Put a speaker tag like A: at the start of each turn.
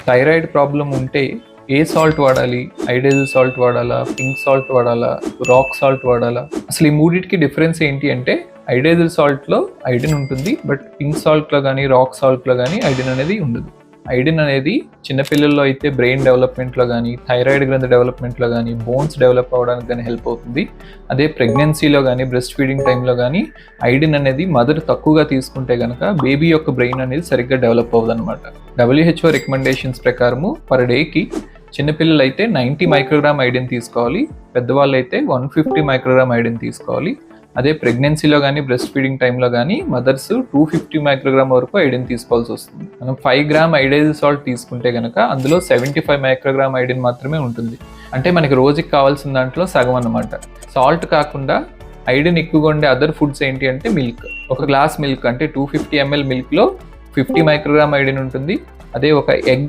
A: Thyroid problem ఉంటే ఏ salt వాడాలి? ఐడైజల్ salt వాడాలా? పింక్ సాల్ట్ వాడాలా? రాక్ సాల్ట్ వాడాలా? అసలు ఈ మూడింటికి డిఫరెన్స్ ఏంటి అంటే ఐడైజల్ సాల్ట్లో ఐడిన్ ఉంటుంది, బట్ పింక్ సాల్ట్లో కానీ రాక్ సాల్ట్లో కానీ ఐడిన్ అనేది ఉండదు. ఐడిన్ అనేది చిన్నపిల్లల్లో అయితే బ్రెయిన్ డెవలప్మెంట్లో కానీ, థైరాయిడ్ గ్రంథి డెవలప్మెంట్లో కానీ, బోన్స్ డెవలప్ అవ్వడానికి కానీ హెల్ప్ అవుతుంది. అదే ప్రెగ్నెన్సీలో కానీ, బ్రెస్ట్ ఫీడింగ్ టైంలో కానీ ఐడిన్ అనేది మదర్ తక్కువగా తీసుకుంటే కనుక బేబీ యొక్క బ్రెయిన్ అనేది సరిగ్గా డెవలప్ అవ్వదు అనమాట. WHO రికమెండేషన్స్ ప్రకారము పర్ డేకి చిన్నపిల్లలు అయితే 90 మైక్రోగ్రామ్ ఐడిన్ తీసుకోవాలి, పెద్దవాళ్ళు అయితే 150 మైక్రోగ్రామ్ ఐడిన్ తీసుకోవాలి. అదే ప్రెగ్నెన్సీలో కానీ, బ్రెస్ట్ ఫీడింగ్ టైంలో కానీ మదర్స్ 250 మైక్రోగ్రామ్ వరకు ఐడిన్ తీసుకోవాల్సి వస్తుంది. మనం 5 గ్రామ్ ఐడైజల్ సాల్ట్ తీసుకుంటే కనుక అందులో 75 మైక్రోగ్రామ్ ఐడిన్ మాత్రమే ఉంటుంది. అంటే మనకి రోజుకి కావాల్సిన దాంట్లో సగం అన్నమాట. సాల్ట్ కాకుండా ఐడిన్ ఎక్కువగా ఉండే అదర్ ఫుడ్స్ ఏంటి అంటే మిల్క్. ఒక గ్లాస్ మిల్క్ అంటే 250 ml మిల్క్లో 50 మైక్రోగ్రామ్ ఐడిన్ ఉంటుంది. అదే ఒక ఎగ్